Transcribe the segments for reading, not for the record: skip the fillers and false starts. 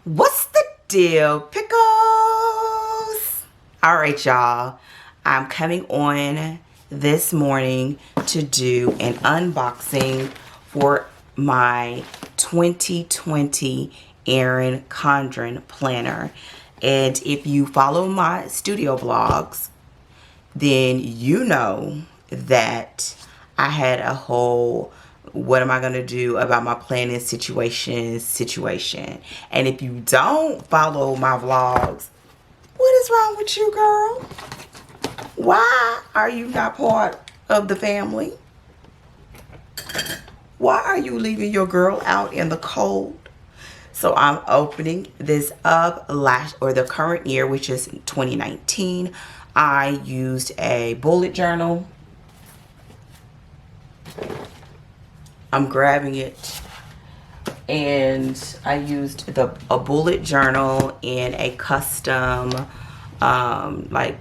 What's the deal, pickles? All right, y'all. I'm coming on this morning to do an unboxing for my 2020 Erin Condren planner. And if you follow my studio vlogs, then you know that I had a whole what am I gonna do about my planning situation. And if you don't follow my vlogs, what is wrong with you, girl? Why are you not part of the family? Why are you leaving your girl out in the cold? So I'm opening this up the current year, which is 2019. I used a bullet journal. I'm grabbing it, and I used a bullet journal in a custom, like,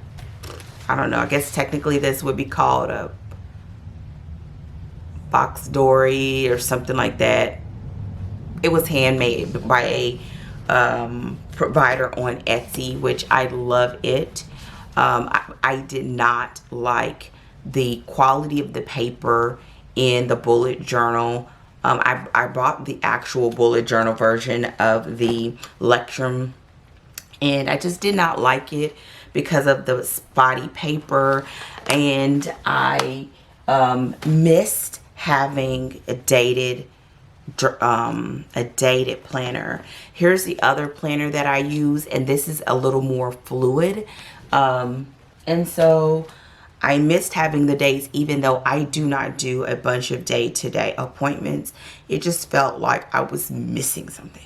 I don't know, I guess technically this would be called a box dory or something like that. It was handmade by a provider on Etsy, which I love it. I did not like the quality of the paper in the bullet journal. I bought the actual bullet journal version of the Lectrum, and I just did not like it because of the spotty paper, and I missed having a dated planner. Here's the other planner that I use, and this is a little more fluid, and so I missed having the dates. Even though I do not do a bunch of day-to-day appointments, it just felt like I was missing something.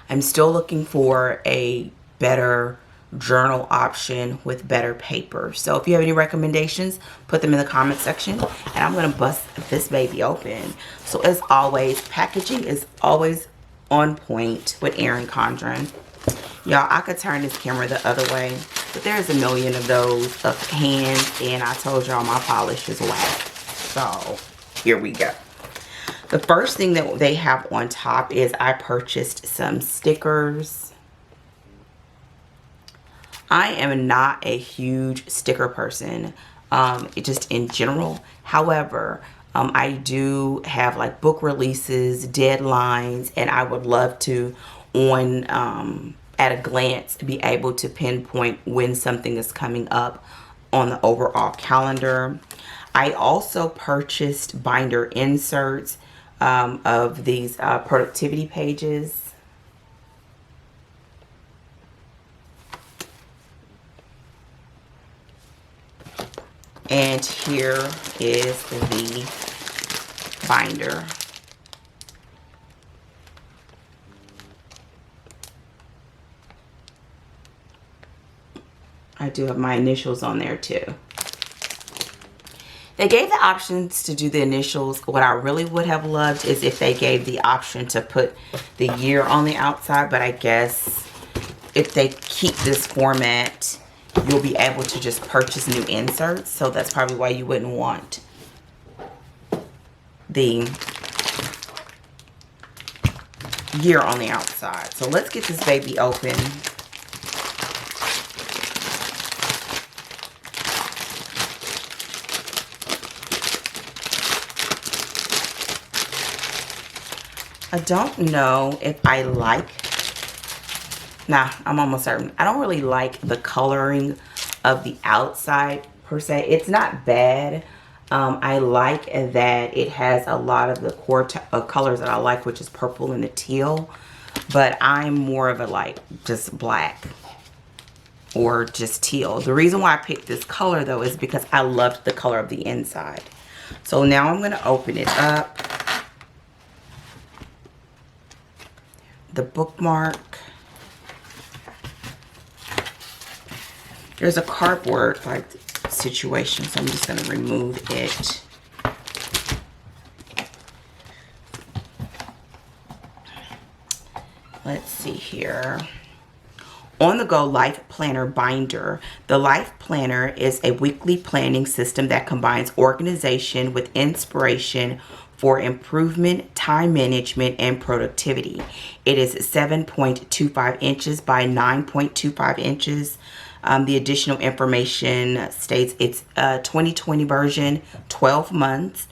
I'm still looking for a better journal option with better paper. So if you have any recommendations, put them in the comment section, and I'm gonna bust this baby open. So as always, packaging is always on point with Erin Condren. Y'all, I could turn this camera the other way, but there's a million of those of hands, and I told y'all my polish is whack. So here we go. The first thing that they have on top is I purchased some stickers. I am not a huge sticker person, just in general. However, I do have like book releases, deadlines, and I would love to, at a glance, be able to pinpoint when something is coming up on the overall calendar. I also purchased binder inserts of these productivity pages. And here is the binder. I do have my initials on there too. They gave the options to do the initials. What I really would have loved is if they gave the option to put the year on the outside, but I guess if they keep this format, you'll be able to just purchase new inserts. So that's probably why you wouldn't want the year on the outside. So let's get this baby open. I don't know if I like, I'm almost certain. I don't really like the coloring of the outside per se. It's not bad. I like that it has a lot of the core colors that I like, which is purple and the teal. But I'm more of a like just black or just teal. The reason why I picked this color though is because I loved the color of the inside. So now I'm going to open it up. The bookmark. There's a cardboard like situation, so I'm just going to remove it. Let's see here. On the go LifePlanner binder. The LifePlanner is a weekly planning system that combines organization with inspiration for improvement, time management, and productivity. It is 7.25 inches by 9.25 inches. The additional information states it's a 2020 version, 12 months.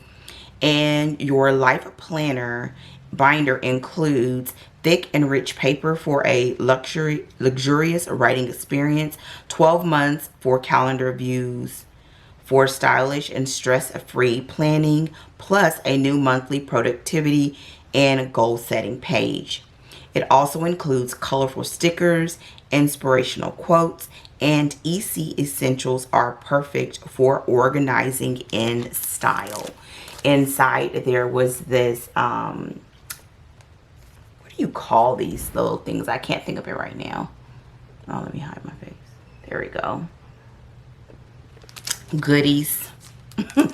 And your LifePlanner binder includes thick and rich paper for a luxurious writing experience, 12 months for calendar views, for stylish and stress-free planning, plus a new monthly productivity and goal-setting page. It also includes colorful stickers, inspirational quotes, and EC essentials are perfect for organizing in style. Inside there was this, what do you call these little things? I can't think of it right now. Oh, let me hide my face. There we go. Goodies. I'm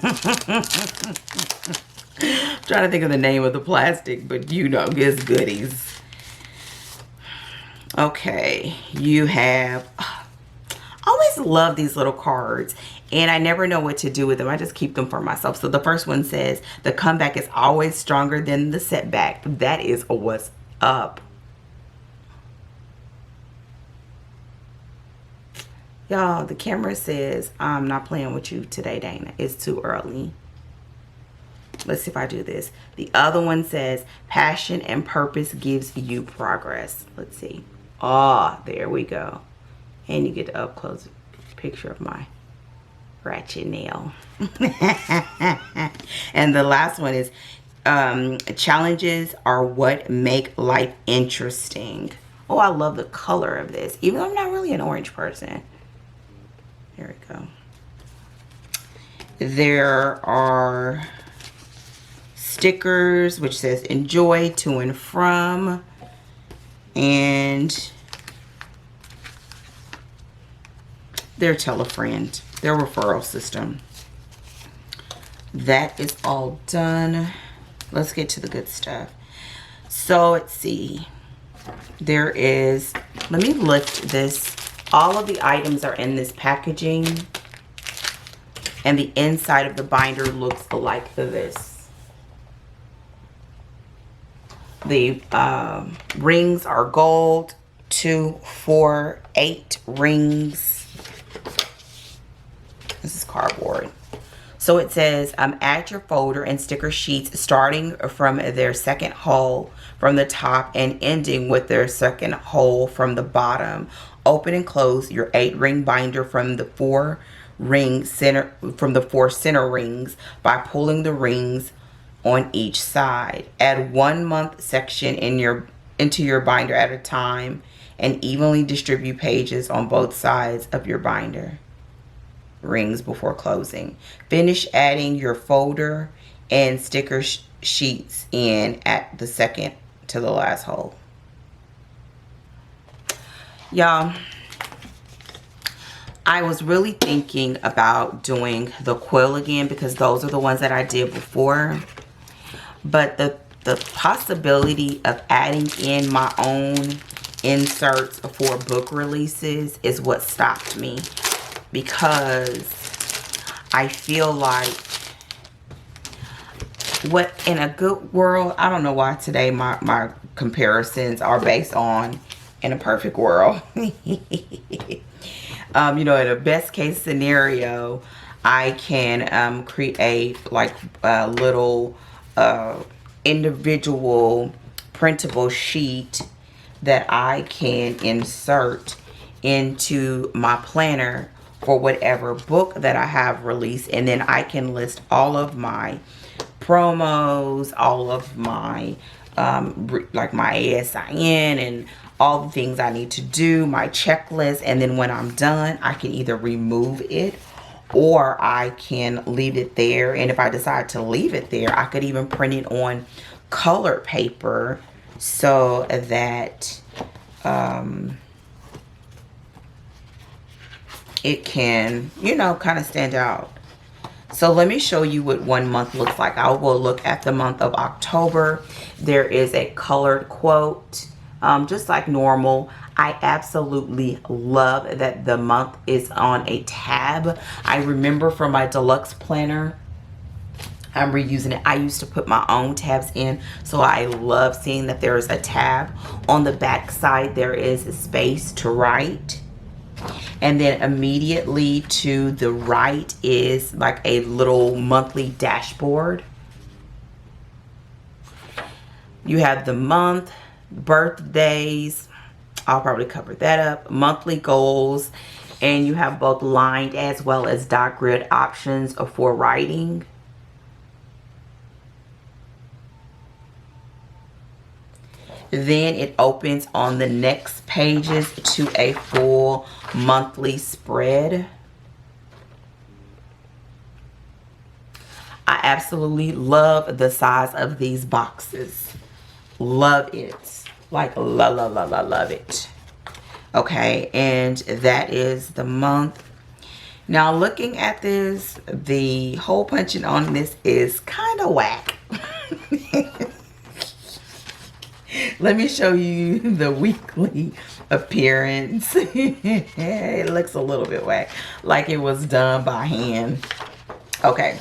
trying to think of the name of the plastic, but you know, it's goodies. Okay, you have, I always love these little cards, and I never know what to do with them. I just keep them for myself. So the first one says, the comeback is always stronger than the setback. That is what's up. Y'all, the camera says, I'm not playing with you today, Dana. It's too early. Let's see if I do this. The other one says, passion and purpose gives you progress. Let's see. Ah, there we go. And you get the up close picture of my ratchet nail. And the last one is, challenges are what make life interesting. Oh, I love the color of this, even though I'm not really an orange person. There we go. There are stickers which says enjoy, to and from, and their tell a friend, their referral system. That is all done. Let's get to the good stuff. So let's see. There is, let me lift this. All of the items are in this packaging, and the inside of the binder looks like this. The rings are gold, 2, 4, 8 rings. This is cardboard. So it says, add your folder and sticker sheets starting from their second hole from the top and ending with their second hole from the bottom. Open and close your 8-ring binder from the 4 center rings by pulling the rings on each side. Add 1 month section into your binder at a time and evenly distribute pages on both sides of your binder rings before closing. Finish adding your folder and sticker sheets in at the second to the last hole. Y'all, I was really thinking about doing the quill again because those are the ones that I did before. But the possibility of adding in my own inserts for book releases is what stopped me, because I feel like what in a good world, I don't know why today my comparisons are based on in a perfect world. You know, in a best case scenario, I can create like a little individual printable sheet that I can insert into my planner for whatever book that I have released, and then I can list all of my promos, all of my like my ASIN and all the things I need to do, my checklist, and then when I'm done, I can either remove it or I can leave it there. And if I decide to leave it there, I could even print it on colored paper so that it can, you know, kind of stand out. So let me show you what 1 month looks like. I will look at the month of October. There is a colored quote, just like normal. I absolutely love that the month is on a tab. I remember from my deluxe planner, I'm reusing it. I used to put my own tabs in, so I love seeing that there is a tab. On the back side, there is a space to write. And then immediately to the right is like a little monthly dashboard. You have the month, birthdays, I'll probably cover that up, monthly goals, and you have both lined as well as dot grid options for writing. Then it opens on the next pages to a full monthly spread. I absolutely love the size of these boxes. Love it. Like love it. Okay, and that is the month. Now looking at this, the hole punching on this is kind of whack. Let me show you the weekly appearance. It looks a little bit whack, like it was done by hand. Okay.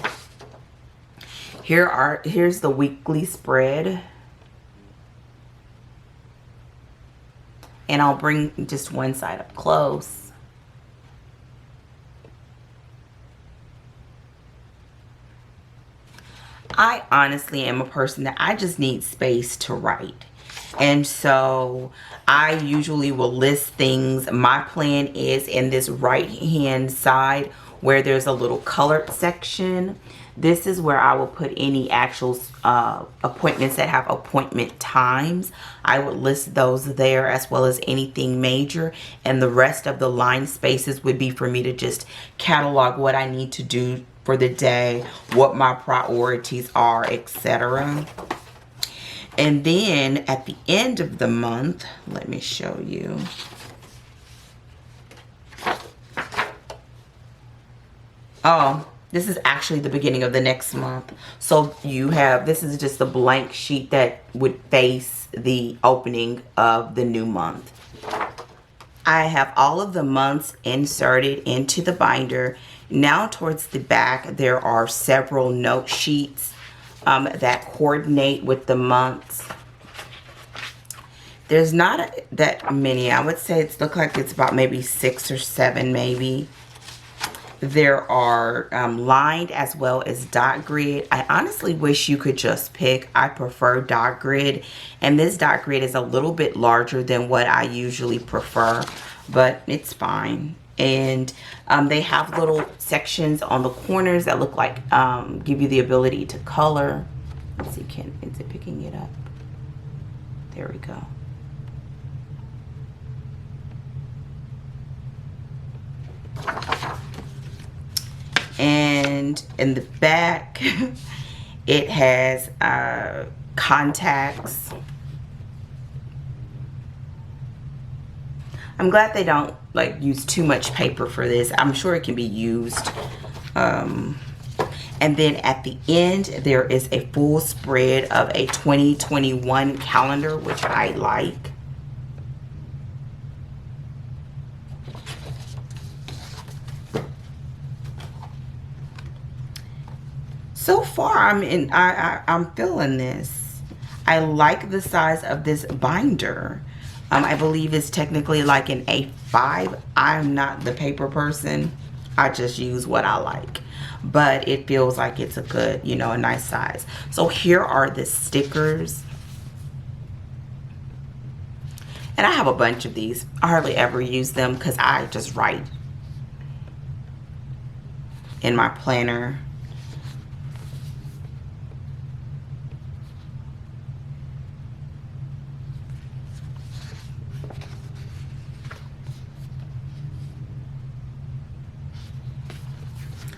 Here's the weekly spread. And I'll bring just one side up close. I honestly am a person that I just need space to write. And so I usually will list things. My plan is in this right hand side where there's a little colored section. This is where I will put any actual appointments that have appointment times. I would list those there as well as anything major. And the rest of the line spaces would be for me to just catalog what I need to do for the day, what my priorities are, etc. And then at the end of the month, let me show you. Oh, this is actually the beginning of the next month. So you have, this is just a blank sheet that would face the opening of the new month. I have all of the months inserted into the binder. Now towards the back, there are several note sheets that coordinate with the months. There's not that many. I would say it's look like it's about maybe 6 or 7 maybe. There are lined as well as dot grid. I honestly wish you could just pick. I prefer dot grid, and this dot grid is a little bit larger than what I usually prefer, but it's fine. And they have little sections on the corners that look like give you the ability to color. Let's see, is it picking it up? There we go. And in the back, it has contacts. I'm glad they don't like use too much paper for this. I'm sure it can be used. And then at the end, there is a full spread of a 2021 calendar, which I like. So far, I'm feeling this. I like the size of this binder. I believe it's technically like an A5. I'm not the paper person. I just use what I like. But it feels like it's a good, you know, a nice size. So here are the stickers. And I have a bunch of these. I hardly ever use them because I just write in my planner.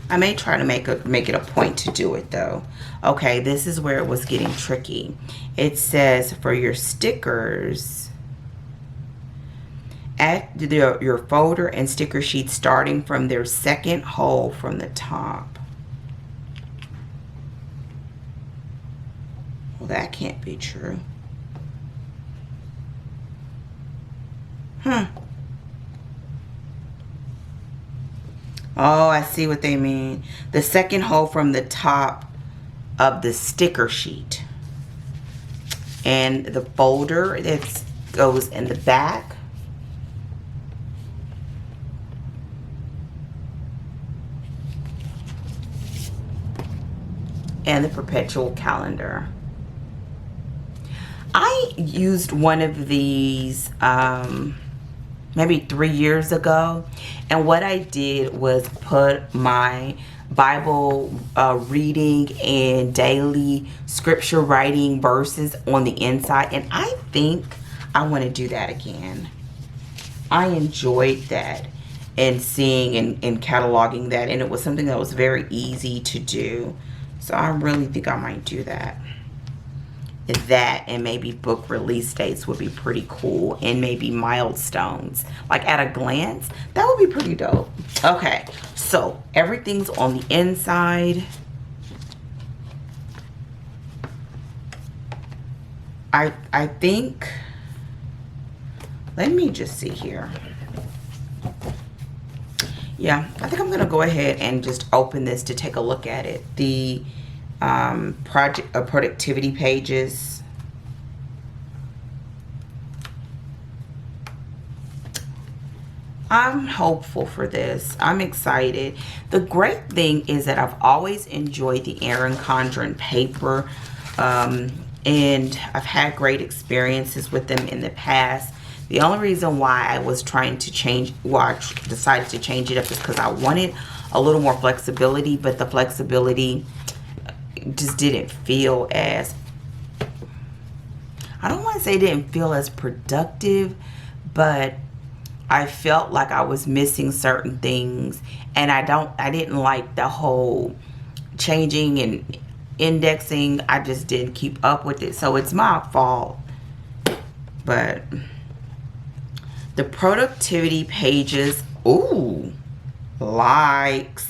I may try to make it a point to do it though. Okay, this is where it was getting tricky. It says for your stickers, add your folder and sticker sheet starting from their second hole from the top. Well, that can't be true. Oh, I see what they mean. The second hole from the top of the sticker sheet. And the folder that goes in the back. And the perpetual calendar. I used one of these maybe 3 years ago, and what I did was put my Bible reading and daily scripture writing verses on the inside, and I think I want to do that again. I enjoyed that, and seeing and cataloging that, and it was something that was very easy to do. So I really think I might do that. That and maybe book release dates would be pretty cool, and maybe milestones, like at a glance. That would be pretty dope. Okay, so everything's on the inside. I think, let me just see here. Yeah, I think I'm gonna go ahead and just open this to take a look at it. The productivity pages. I'm hopeful for this. I'm excited. The great thing is that I've always enjoyed the Erin Condren paper, and I've had great experiences with them in the past. The only reason why I was trying to change, why I decided to change it up, is because I wanted a little more flexibility, but the flexibility just didn't feel as, I don't want to say it didn't feel as productive, but I felt like I was missing certain things, and I didn't like the whole changing and indexing. I just didn't keep up with it, so it's my fault. But the productivity pages, ooh, likes.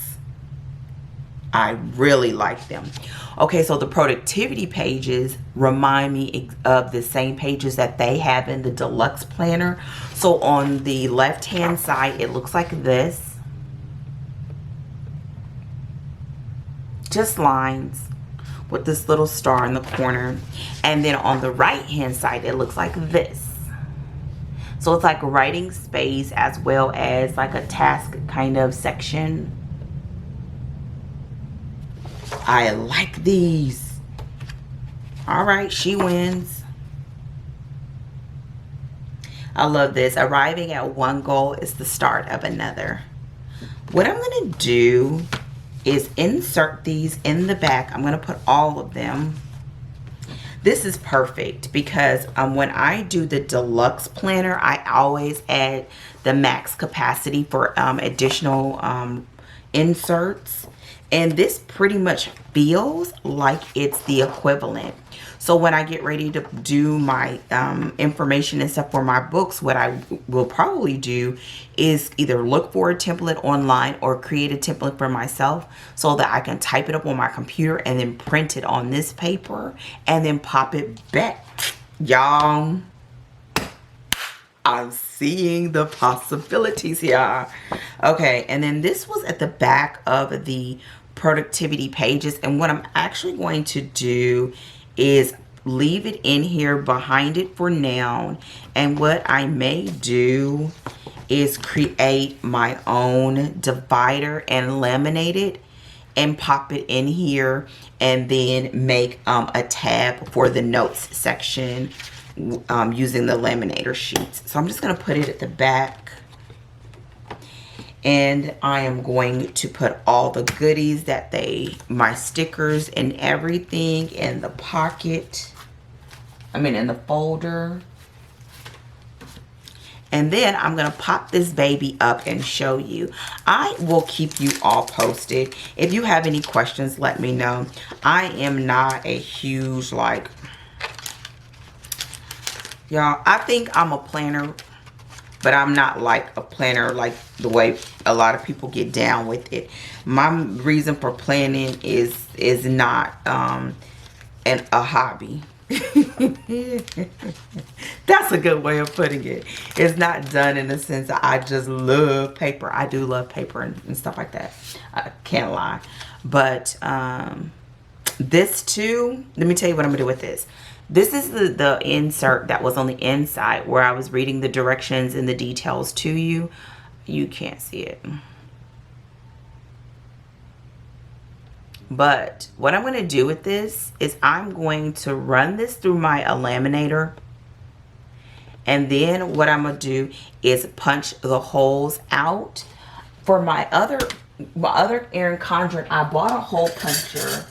I really like them. Okay, so the productivity pages remind me of the same pages that they have in the deluxe planner. So on the left hand side, it looks like this. Just lines with this little star in the corner. And then on the right hand side, it looks like this. So it's like writing space as well as like a task kind of section. I like these. All right, she wins. I love this. Arriving at one goal is the start of another. What I'm going to do is insert these in the back. I'm going to put all of them. This is perfect because when I do the deluxe planner, I always add the max capacity for additional inserts. And this pretty much feels like it's the equivalent. So when I get ready to do my information and stuff for my books, what I will probably do is either look for a template online or create a template for myself so that I can type it up on my computer and then print it on this paper and then pop it back. Y'all, I'm seeing the possibilities here. Okay, and then this was at the back of the productivity pages, and what I'm actually going to do is leave it in here behind it for now, and what I may do is create my own divider and laminate it and pop it in here, and then make a tab for the notes section using the laminator sheets. So I'm just going to put it at the back, and I am going to put all the goodies that my stickers and everything in the pocket, in the folder. And then I'm going to pop this baby up and show you. I will keep you all posted. If you have any questions, let me know. I am not a huge, y'all, I think I'm a planner, but I'm not like a planner like the way a lot of people get down with it. My reason for planning is not a hobby. That's a good way of putting it. It's not done in the sense that I just love paper. I do love paper and stuff like that. I can't lie. But This too, let me tell you what I'm gonna do with this. This is the insert that was on the inside where I was reading the directions and the details to you. You can't see it. But what I'm going to do with this is I'm going to run this through my laminator. And then what I'm going to do is punch the holes out. For my other Erin Condren, I bought a hole puncher.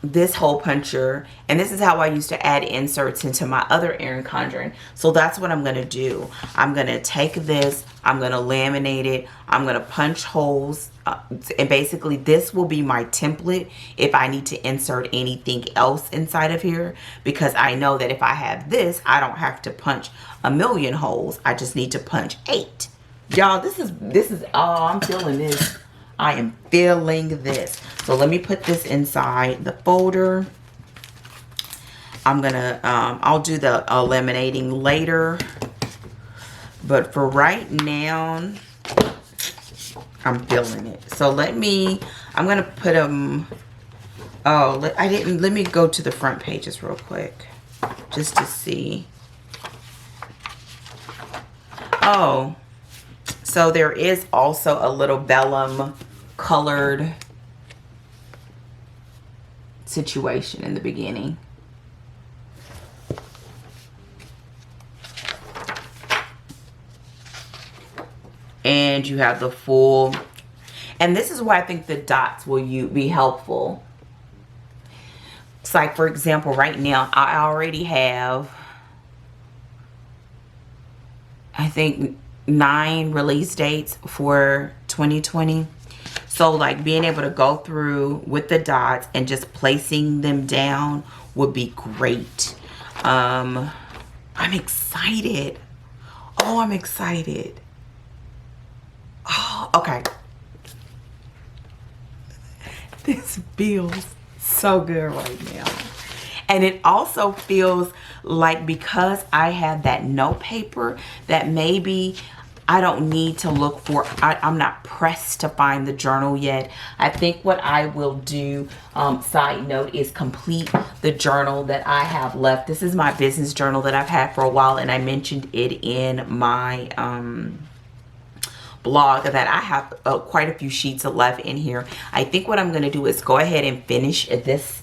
This hole puncher, and this is how I used to add inserts into my other Erin Condren. So that's what I'm going to do. I'm going to take this, I'm going to laminate it, I'm going to punch holes, and basically this will be my template if I need to insert anything else inside of here, because I know that if I have this, I don't have to punch a million holes. I just need to punch 8. Y'all, this is oh, I'm feeling this. I am feeling this. So let me put this inside the folder. I'm gonna, I'll do the laminating later. But for right now, I'm feeling it. So let me, I'm gonna put them, let me go to the front pages real quick. Just to see. Oh, so there is also a little vellum colored situation in the beginning. And you have the full, and this is why I think the dots will be helpful. It's like, for example, right now I already have, I think, 9 release dates for 2020. So like being able to go through with the dots and just placing them down would be great. I'm excited. Oh, I'm excited. Oh, okay. This feels so good right now. And it also feels like, because I have that note paper, that maybe I don't need to look for, I'm not pressed to find the journal yet. I think what I will do, side note, is complete the journal that I have left. This is my business journal that I've had for a while, and I mentioned it in my blog that I have quite a few sheets left in here. I think what I'm going to do is go ahead and finish this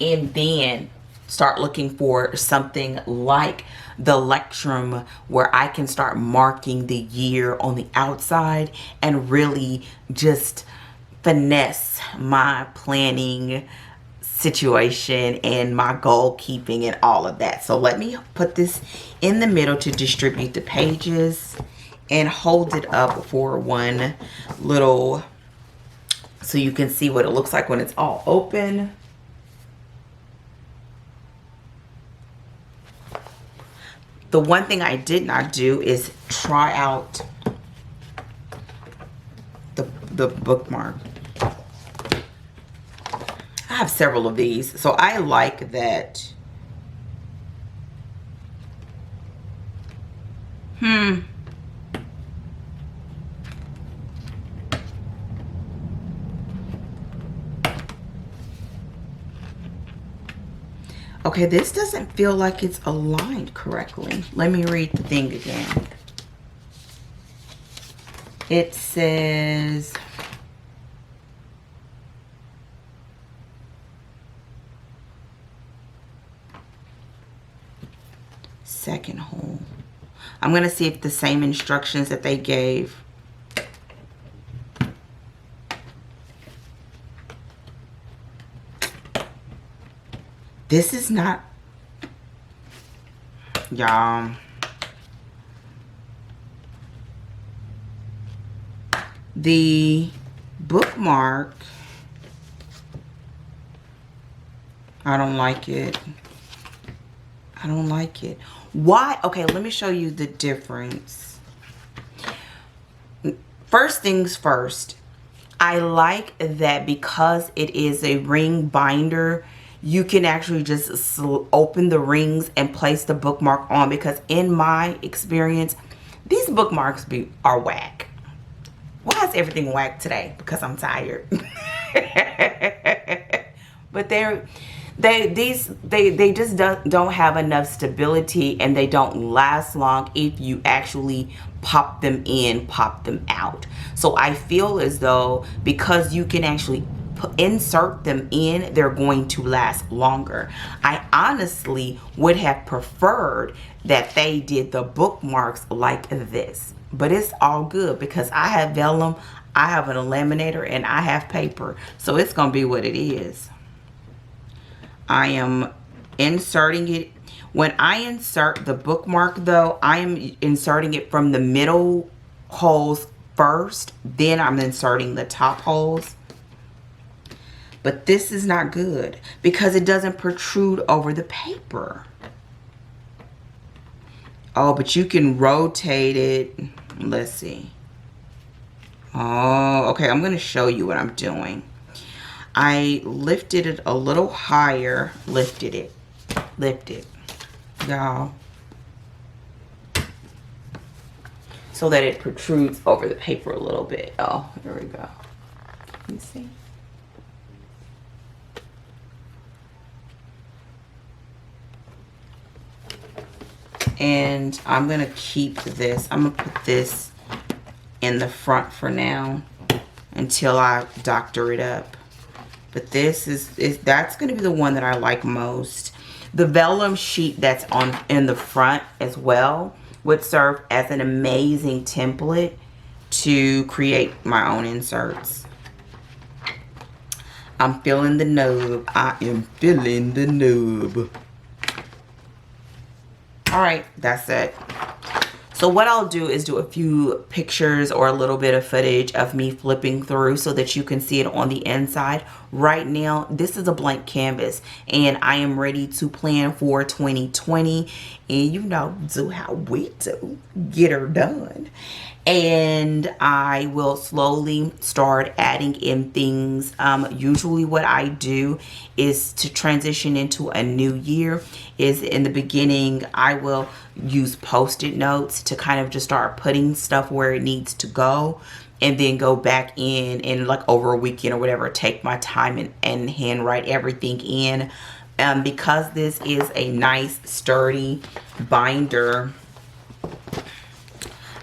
and then start looking for something like the Lectrum, where I can start marking the year on the outside and really just finesse my planning situation and my goal keeping and all of that. So let me put this in the middle to distribute the pages and hold it up for one little, so you can see what it looks like when it's all open. The one thing I did not do is try out the bookmark. I have several of these, so I like that. Okay, this doesn't feel like it's aligned correctly. Let me read the thing again. It says, second hole. I'm going to see if the same instructions that they gave. This is not, y'all. The bookmark, I don't like it. I don't like it. Why? Okay, let me show you the difference. First things first, I like that because it is a ring binder, you can actually just open the rings and place the bookmark on, because in my experience, these bookmarks are whack. Why is everything whack today? Because I'm tired. But they just don't have enough stability, and they don't last long if you actually pop them in, pop them out. So I feel as though because you can actually insert them in, they're going to last longer. I honestly would have preferred that they did the bookmarks like this, but it's all good because I have vellum, I have an laminator, and I have paper, so it's gonna be what it is. I am inserting it. When I insert the bookmark though, I am inserting it from the middle holes first, then I'm inserting the top holes. But this is not good because it doesn't protrude over the paper. Oh, but you can rotate it. Let's see. Oh, okay, I'm gonna show you what I'm doing. I lifted it a little higher, lifted, y'all, so that it protrudes over the paper a little bit. Oh, here we go. Let me see. And I'm gonna keep this. I'm gonna put this in the front for now until I doctor it up. But this that's going to be the one that I like most. The vellum sheet that's in the front as well would serve as an amazing template to create my own inserts. I'm feeling the nub. I am feeling the nub. All right, that's it. So what I'll do is do a few pictures or a little bit of footage of me flipping through so that you can see it on the inside. Right now, this is a blank canvas and I am ready to plan for 2020 and, you know, do how we do, get her done. And I will slowly start adding in things. Usually what I do is to transition into a new year is in the beginning, I will use Post-it notes to kind of just start putting stuff where it needs to go, and then go back in and like over a weekend or whatever, take my time and handwrite everything in. Because this is a nice sturdy binder,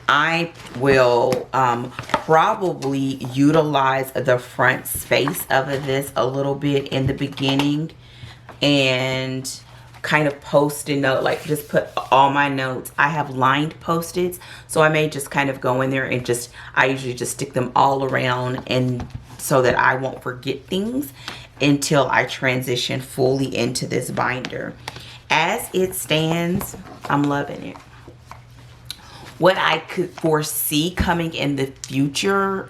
I will probably utilize the front space of this a little bit in the beginning and kind of post-it note, like just put all my notes. I have lined Post-its, so I may just kind of go in there and I usually just stick them all around, and so that I won't forget things until I transition fully into this binder. As it stands, I'm loving it. What I could foresee coming in the future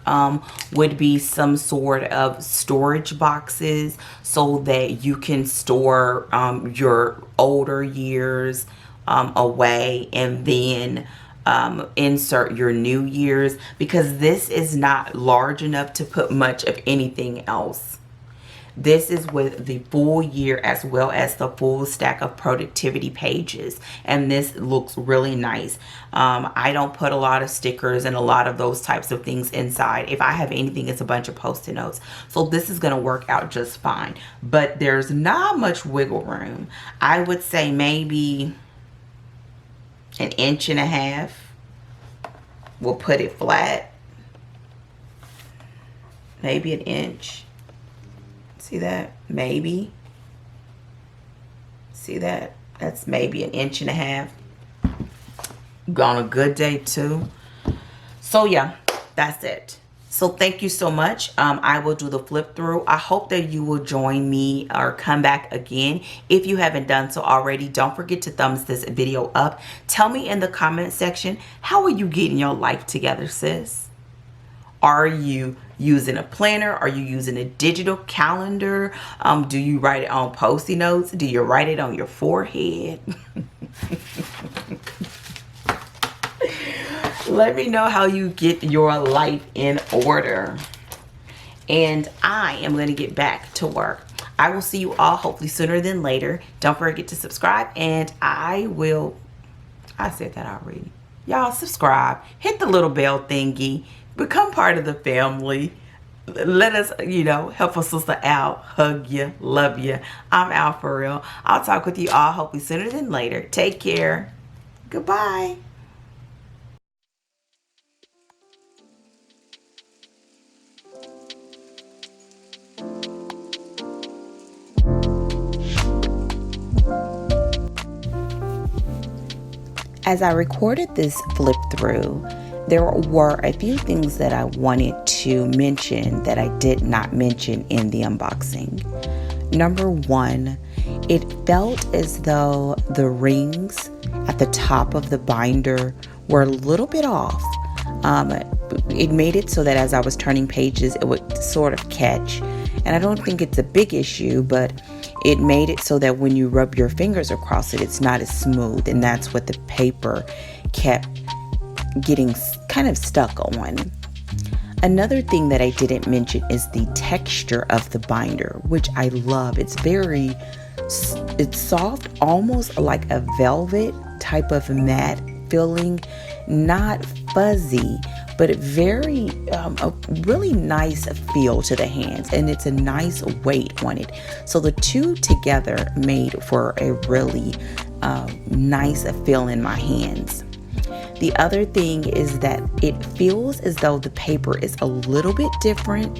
would be some sort of storage boxes so that you can store your older years away, and then insert your new years, because this is not large enough to put much of anything else. This is with the full year as well as the full stack of productivity pages, and this looks really nice. I don't put a lot of stickers and a lot of those types of things inside. If I have anything, it's a bunch of Post-it notes, so this is going to work out just fine. But there's not much wiggle room. I would say maybe 1.5 inches. We'll put it flat, maybe 1 inch. See that? Maybe. See that? That's maybe 1.5 inches. On a good day too. So yeah, that's it. So thank you so much. I will do the flip through. I hope that you will join me or come back again. If you haven't done so already, don't forget to thumbs this video up. Tell me in the comment section, how are you getting your life together, sis? Are you using a planner? Are you using a digital calendar? Do you write it on Post-it notes? Do you write it on your forehead? Let me know how you get your life in order. And I am going to get back to work. I will see you all hopefully sooner than later. Don't forget to subscribe, and I said that already. Y'all subscribe. Hit the little bell thingy. become part of the family. Let us, help a sister out. Hug you. Love you. I'm out for real. I'll talk with you all hopefully sooner than later. Take care. Goodbye. As I recorded this flip through, there were a few things that I wanted to mention that I did not mention in the unboxing. Number one, it felt as though the rings at the top of the binder were a little bit off. It made it so that as I was turning pages, it would sort of catch. And I don't think it's a big issue, but it made it so that when you rub your fingers across it, it's not as smooth. And that's what the paper kept getting kind of stuck on. Another thing that I didn't mention is the texture of the binder, which I love. It's soft, almost like a velvet type of matte feeling, not fuzzy, but a really nice feel to the hands, and it's a nice weight on it. So the two together made for a really nice feel in my hands. The other thing is that it feels as though the paper is a little bit different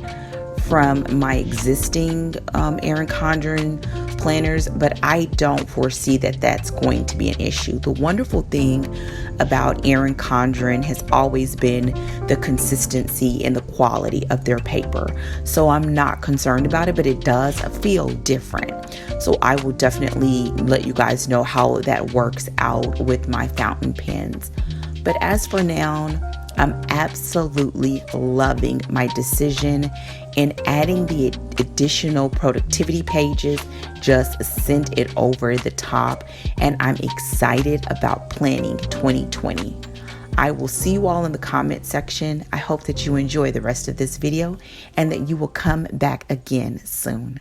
from my existing Erin Condren planners, but I don't foresee that that's going to be an issue. The wonderful thing about Erin Condren has always been the consistency and the quality of their paper. So I'm not concerned about it, but it does feel different. So I will definitely let you guys know how that works out with my fountain pens. But as for now, I'm absolutely loving my decision, and adding the additional productivity pages just sent it over the top, and I'm excited about planning 2020. I will see you all in the comment section. I hope that you enjoy the rest of this video and that you will come back again soon.